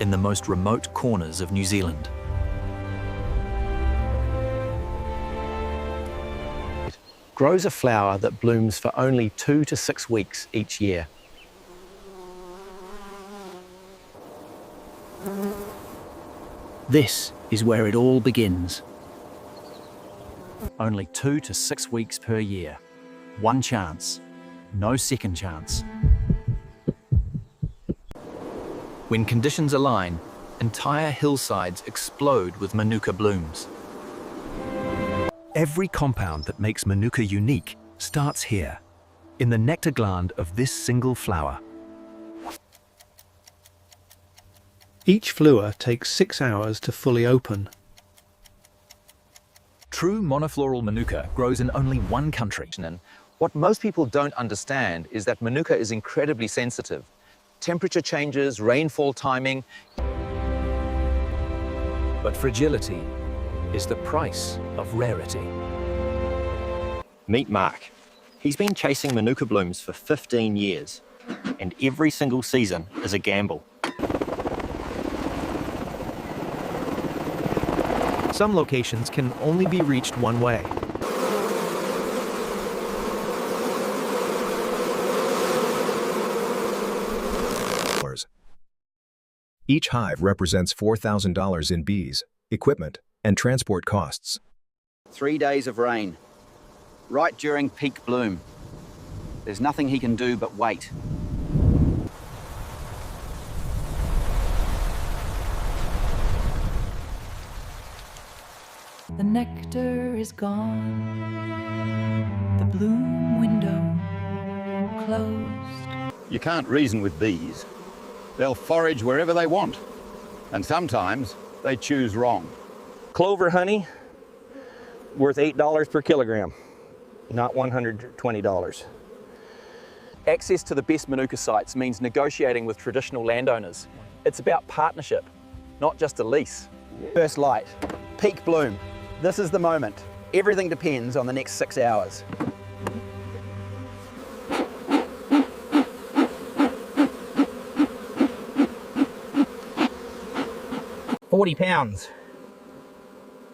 in the most remote corners of New Zealand. Grows a flower that blooms for only 2 to 6 weeks each year. This is where it all begins. Only 2 to 6 weeks per year. One chance, no second chance. When conditions align, entire hillsides explode with Manuka blooms. Every compound that makes Manuka unique starts here, in the nectar gland of this single flower. Each fleur takes 6 hours to fully open. True monofloral Manuka grows in only one country. And what most people don't understand is that Manuka is incredibly sensitive. Temperature changes, rainfall timing. But fragility is the price of rarity. Meet Mark. He's been chasing Manuka blooms for 15 years, and every single season is a gamble. Some locations can only be reached one way. Each hive represents $4,000 in bees, equipment, and transport costs. 3 days of rain, right during peak bloom. There's nothing he can do but wait. The nectar is gone, the bloom window closed. You can't reason with bees. They'll forage wherever they want, and sometimes they choose wrong. Clover honey, worth $8 per kilogram, not $120. Access to the best Manuka sites means negotiating with traditional landowners. It's about partnership, not just a lease. First light, peak bloom. This is the moment. Everything depends on the next 6 hours. £40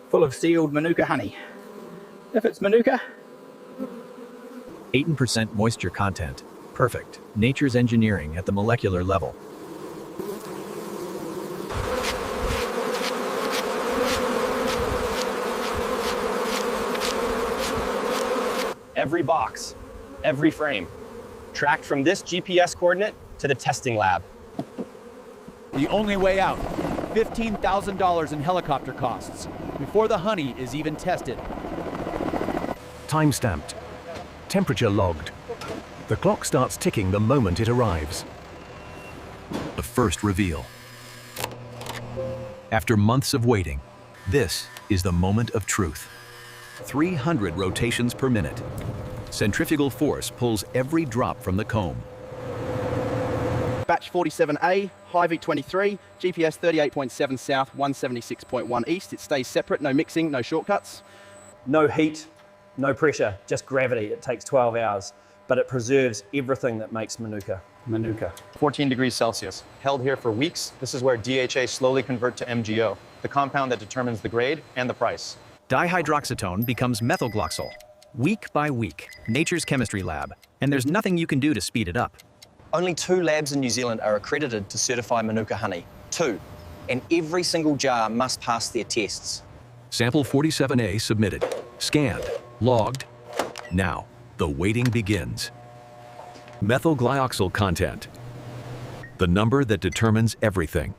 full of sealed Manuka honey. If it's Manuka. 18% moisture content. Perfect. Nature's engineering at the molecular level. Every box, every frame, tracked from this GPS coordinate to the testing lab. The only way out, $15,000 in helicopter costs before the honey is even tested. Time-stamped. Temperature logged. The clock starts ticking the moment it arrives. The first reveal. After months of waiting, this is the moment of truth. 300 rotations per minute. Centrifugal force pulls every drop from the comb. Batch 47A, Hive 23, GPS 38.7 south, 176.1 east. It stays separate, no mixing, no shortcuts. No heat, no pressure, just gravity. It takes 12 hours, but it preserves everything that makes Manuka. Manuka. 14 degrees Celsius. Held here for weeks, this is where DHA slowly convert to MgO, the compound that determines the grade and the price. Dihydroxytone becomes methylgloxal. Week by week, nature's chemistry lab, and there's nothing you can do to speed it up. Only 2 labs in New Zealand are accredited to certify Manuka honey. 2. And every single jar must pass their tests. Sample 47A submitted, scanned, logged. Now, the waiting begins. Methylglyoxal content. The number that determines everything.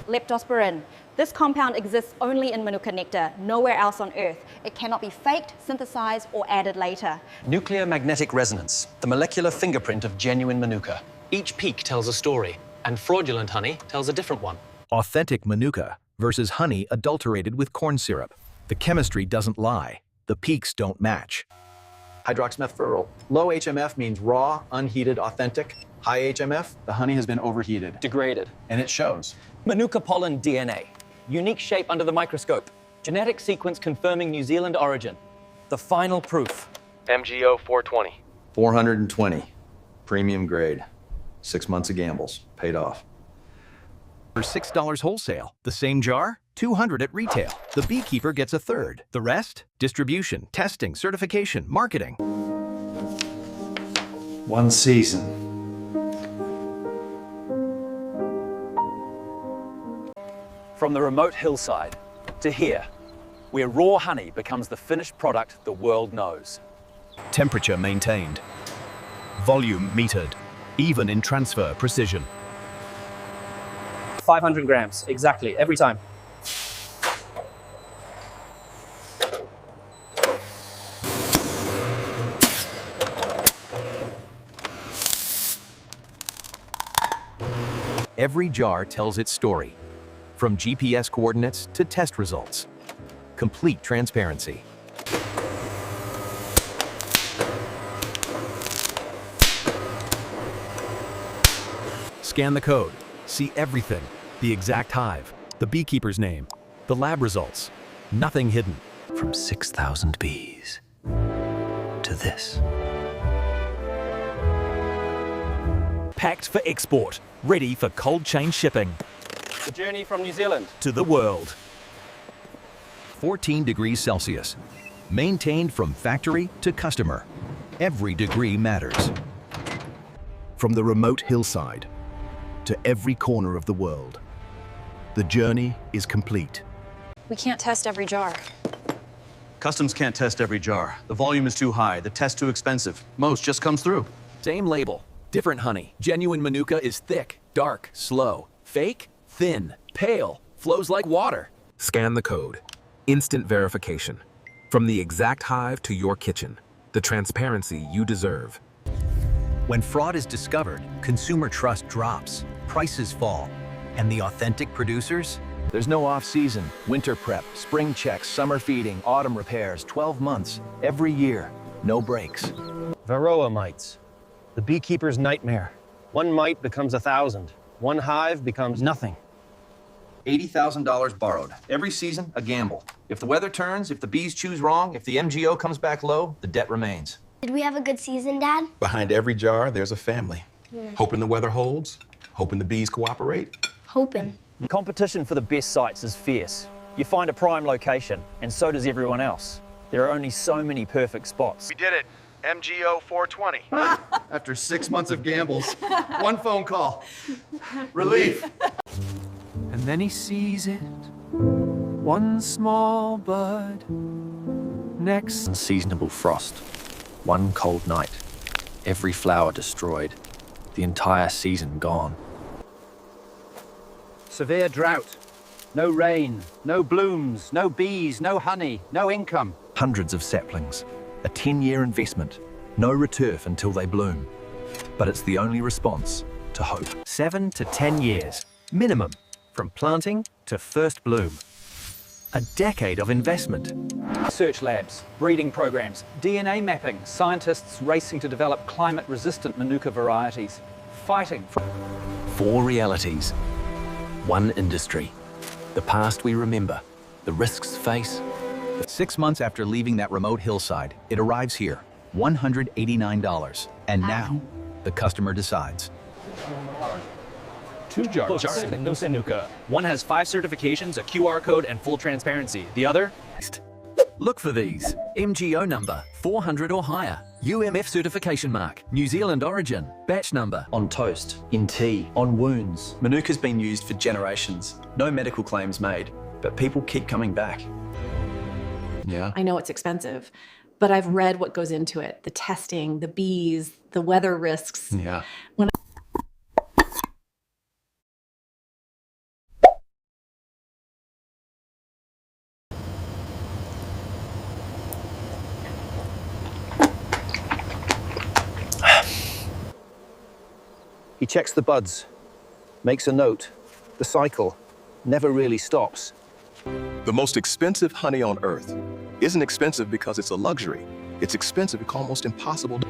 Leptospirin. This compound exists only in Manuka nectar, nowhere else on Earth. It cannot be faked, synthesized, or added later. Nuclear magnetic resonance, the molecular fingerprint of genuine Manuka. Each peak tells a story, and fraudulent honey tells a different one. Authentic Manuka versus honey adulterated with corn syrup. The chemistry doesn't lie. The peaks don't match. Hydroxymethyl. Low HMF means raw, unheated, authentic. High HMF, the honey has been overheated. Degraded. And it shows. Manuka pollen DNA. Unique shape under the microscope. Genetic sequence confirming New Zealand origin. The final proof. MgO 420. 420. Premium grade. 6 months of gambles paid off. For $6 wholesale. The same jar, $200 at retail. The beekeeper gets a third. The rest, distribution, testing, certification, marketing. One season. From the remote hillside to here, where raw honey becomes the finished product the world knows. Temperature maintained. Volume metered, even in transfer precision. 500 grams, exactly, every time. Every jar tells its story, from GPS coordinates to test results. Complete transparency. Scan the code. See everything. The exact hive, the beekeeper's name, the lab results. Nothing hidden. From 6,000 bees to this. Packed for export, ready for cold chain shipping. The journey from New Zealand to the world. 14 degrees Celsius. Maintained from factory to customer. Every degree matters. From the remote hillside to every corner of the world, the journey is complete. We can't test every jar. Customs can't test every jar. The volume is too high, the test too expensive. Most just comes through. Same label, different honey. Genuine Manuka is thick, dark, slow. Fake, thin, pale, flows like water. Scan the code. Instant verification. From the exact hive to your kitchen. The transparency you deserve. When fraud is discovered, consumer trust drops, prices fall, and the authentic producers? There's no off-season, winter prep, spring checks, summer feeding, autumn repairs, 12 months, every year, no breaks. Varroa mites, the beekeeper's nightmare. One mite becomes 1,000. One hive becomes nothing. $80,000 borrowed. Every season, a gamble. If the weather turns, if the bees choose wrong, if the MGO comes back low, the debt remains. Did we have a good season, Dad? Behind every jar, there's a family. Hoping the weather holds, hoping the bees cooperate. Hoping. Competition for the best sites is fierce. You find a prime location, and so does everyone else. There are only so many perfect spots. We did it. MGO 420. After 6 months of gambles, one phone call. Relief. And then he sees it. One small bud. Next. Unseasonable frost. One cold night. Every flower destroyed. The entire season gone. Severe drought. No rain, no blooms, no bees, no honey, no income. Hundreds of saplings. A 10-year investment. No return until they bloom. But it's the only response to hope. 7 to 10 years. Minimum. From planting to first bloom. A decade of investment. Research labs, breeding programs, DNA mapping, scientists racing to develop climate-resistant Manuka varieties, fighting for 4 realities. 1 industry. The past we remember, the risks face. 6 months after leaving that remote hillside, it arrives here, $189. And now, the customer decides. 2 jars of Manuka. One has 5 certifications, a QR code, and full transparency. The other? Look for these. MGO number, 400 or higher. UMF certification mark, New Zealand origin, batch number. On toast, in tea, on wounds. Manuka's been used for generations. No medical claims made, but people keep coming back. Yeah. I know it's expensive, but I've read what goes into it. The testing, the bees, the weather risks. Yeah. When He checks the buds, makes a note. The cycle never really stops. The most expensive honey on earth isn't expensive because it's a luxury. It's expensive because almost impossible to